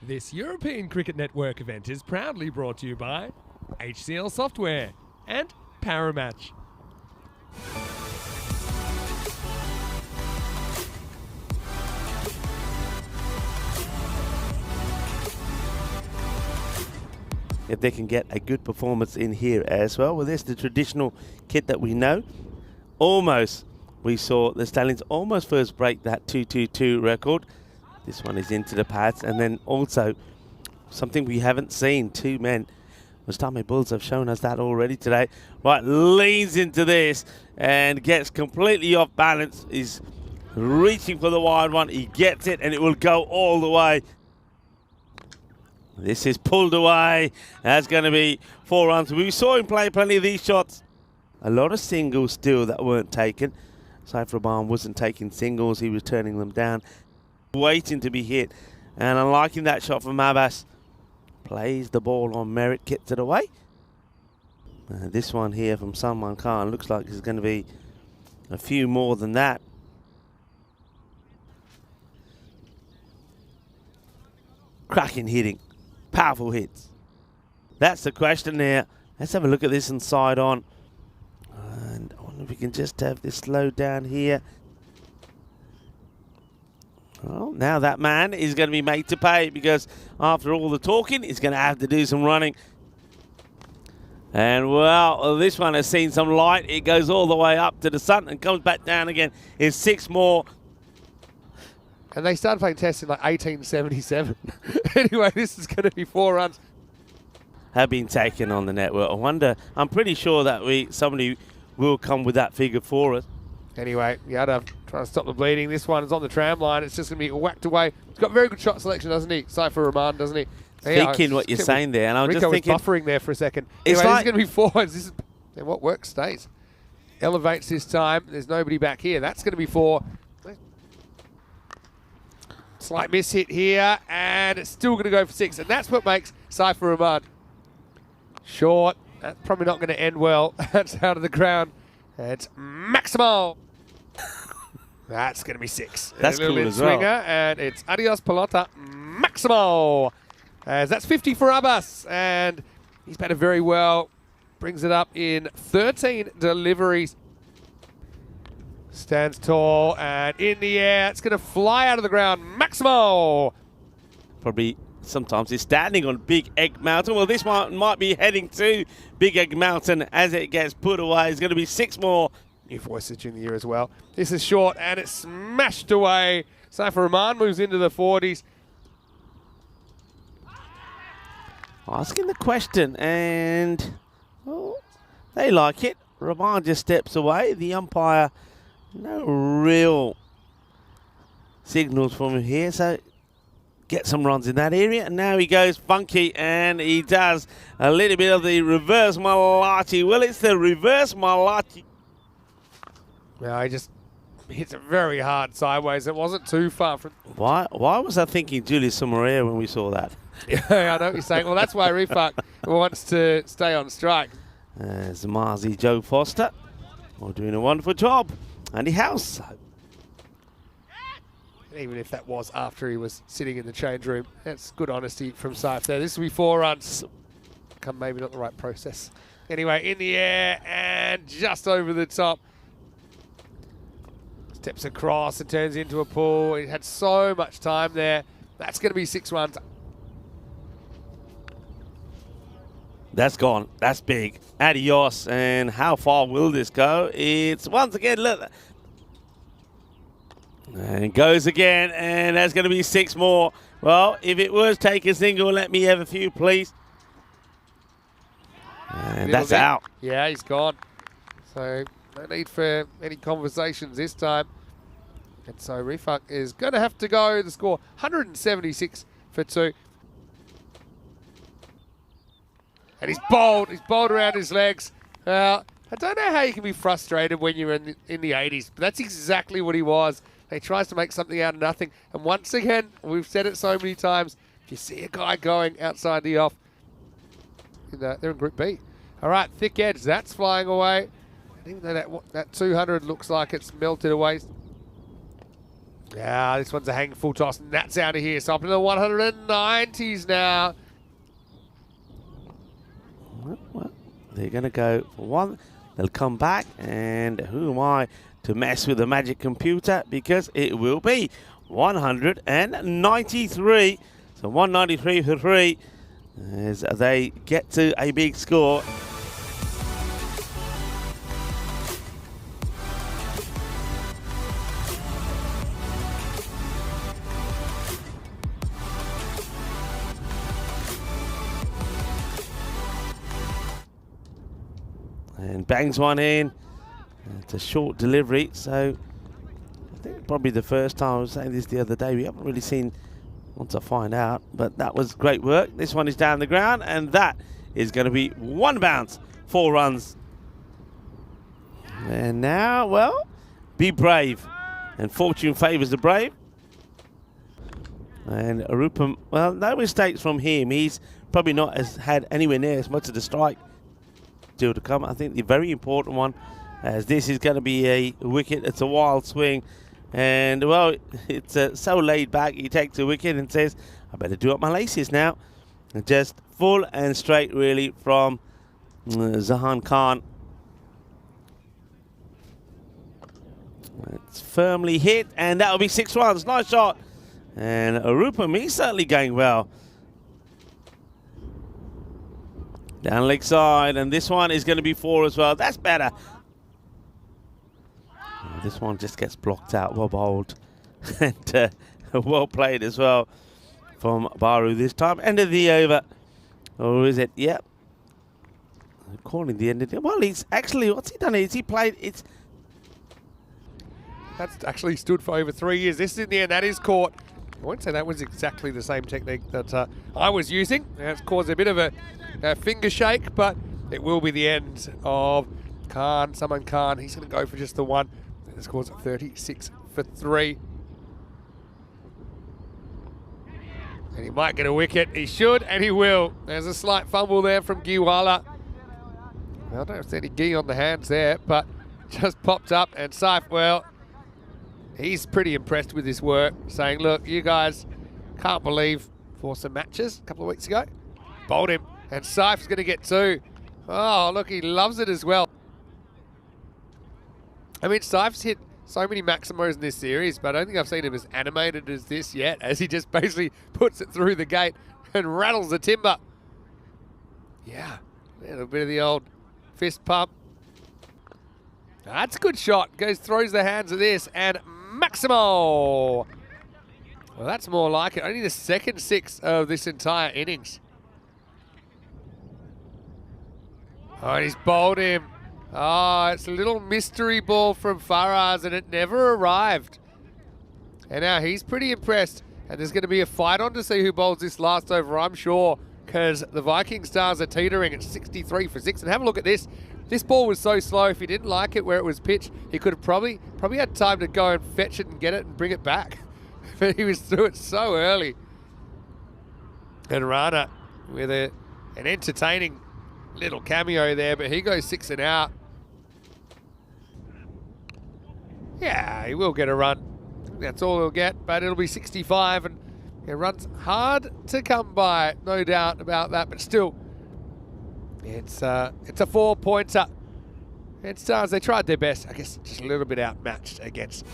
This European Cricket Network event is proudly brought to you by HCL Software and Paramatch. If they can get a good performance in here as well. Well, this is the traditional kit that we know. Almost, we saw the Stallions almost first break that 2-2-2 record. This one is into the pads, and then also something we haven't seen. Two men. Mustame Bulls have shown us that already today. Right, leans into this and gets completely off balance. He's reaching for the wide one. He gets it, and it will go all the way. This is pulled away. That's going to be 4 runs. We saw him play plenty of these shots. A lot of singles still that weren't taken. Saif Rahman wasn't taking singles. He was turning them down, waiting to be hit. And I'm liking that shot from Abbas. Plays the ball on merit, gets it away. This one here from Salman Khan looks like there's going to be a few more than that. Cracking hitting. Powerful hits. That's the question there. Let's have a look at this inside on. And I wonder if we can just have this slowed down here. Well, now that man is going to be made to pay, because after all the talking, he's going to have to do some running. And, well, this one has seen some light. It goes all the way up to the sun and comes back down again. It's 6 more. And they started playing tests in like 1877. Anyway, this is going to be 4 runs. Have been taken on the network. I wonder, I'm pretty sure that somebody will come with that figure for us. Anyway, Yadav trying to stop the bleeding. This one is on the tram line. It's just going to be whacked away. He's got very good shot selection, doesn't he? Saif Rahman, doesn't he? Thinking what you're saying there, and I'm Rico just thinking, was buffering there for a second. It's Anyway, like, this is going to be 4. This is, and what works stays. Elevates this time. There's nobody back here. That's going to be 4. Slight miss hit here, and it's still going to go for 6, and that's what makes Saif Rahman short. That's probably not going to end well. That's out of the ground. It's Maximo. That's going to be 6. That's a little cool bit as well. swinger, and it's adios pelota Maximo. As that's 50 for Abbas, and he's batted very well. Brings it up in 13 deliveries. Stands tall and in the air. It's going to fly out of the ground. Maximo. Probably sometimes he's standing on Big Egg Mountain. Well, this one might be heading to Big Egg Mountain as it gets put away. It's going to be 6 more. New voices in the year as well. This is short and it's smashed away. Saif Rahman moves into the 40s. Asking the question, and well, they like it. Rahman just steps away. The umpire, no real signals from him here, so get some runs in that area. And now he goes funky, and he does a little bit of the reverse Malachi. Well, it's the reverse Malachi. Yeah, he just hits it very hard sideways. It wasn't too far from. Why was I thinking Julius Samaria when we saw that? Yeah, I know what you're saying. Well, that's why Rifak wants to stay on strike. Zamazi Joe Foster are doing a wonderful job. Andy House. Even if that was after he was sitting in the change room, that's good honesty from Saif there. This will be 4 runs. Maybe not the right process. Anyway, in the air and just over the top. Steps across and turns into a pull. He had so much time there. That's going to be 6 runs. That's gone. That's big. Adios. And how far will this go? It's once again, look. And it goes again. And that's going to be 6 more. Well, if it was take a single, let me have a few, please. And that's out. Yeah, he's gone. So no need for any conversations this time. And so Rifak is going to have to go. The score 176 for 2. And he's bowled. He's bowled around his legs. I don't know how you can be frustrated when you're in the 80s, but that's exactly what he was. He tries to make something out of nothing. And once again, we've said it so many times, if you see a guy going outside the off, they're in Group B. All right, thick edge. That's flying away. And even though that 200 looks like it's melted away, Yeah, this one's a hanging full toss, and that's out of here. So up to the 190s now. Well, they're going to go for one. They'll come back, and who am I to mess with the magic computer? Because it will be 193. So 193 for 3 as they get to a big score. And bangs one in. It's a short delivery, so I think probably the first time. I was saying this the other day, we haven't really seen, once I find out, but that was great work. This one is down the ground, and that is going to be one bounce, 4 runs. And now, well, be brave, and fortune favours the brave. And Arupam, well, no mistakes from him. He's probably not had anywhere near as much of the strike still to come. I think the very important one, as this is going to be a wicket. It's a wild swing, and well, it's so laid back. He takes a wicket and says, I better do up my laces now. And just full and straight really from Zahan Khan. It's firmly hit, and that'll be 6 runs. Nice shot. And Arupam, he's certainly going well. Down leg side, and this one is going to be 4 as well. That's better. This one just gets blocked out. Well bowled. And well played as well from Baru this time. End of the over. Or is it? Yep. Calling the end of the... Well, he's actually... What's he done? Is he played... It's... That's actually stood for over 3 years. This is in the end. That is caught. I won't say that was exactly the same technique that I was using. It's caused a bit of a finger shake, but it will be the end of Khan. Saman Khan. He's going to go for just the one. The score's 36 for 3. And he might get a wicket. He should, and he will. There's a slight fumble there from Giwala. Well, I don't know if there's any gi on the hands there, but just popped up. And Saif, well, he's pretty impressed with his work, saying, look, you guys can't believe for some matches a couple of weeks ago. Bowled him, and Saif's going to get 2. Oh, look, he loves it as well. I mean, Saif's hit so many Maximos in this series, but I don't think I've seen him as animated as this yet, as he just basically puts it through the gate and rattles the timber. Yeah, a little bit of the old fist pump. That's a good shot. Throws the hands of this, and Maximo! Well, that's more like it. Only the second 6 of this entire innings. Oh, and he's bowled him. Oh, it's a little mystery ball from Faraz, and it never arrived. And now he's pretty impressed. And there's going to be a fight on to see who bowls this last over, I'm sure, because the Viking stars are teetering at 63 for 6. And have a look at this. This ball was so slow. If he didn't like it where it was pitched, he could have probably had time to go and fetch it and get it and bring it back. But he was through it so early. And Rana with an entertaining little cameo there, but he goes 6 and out. Yeah, he will get a run. That's all he'll get, but it'll be 65, and it runs hard to come by, no doubt about that, but still, it's a 4-pointer. And Stars, they tried their best, I guess just a little bit outmatched against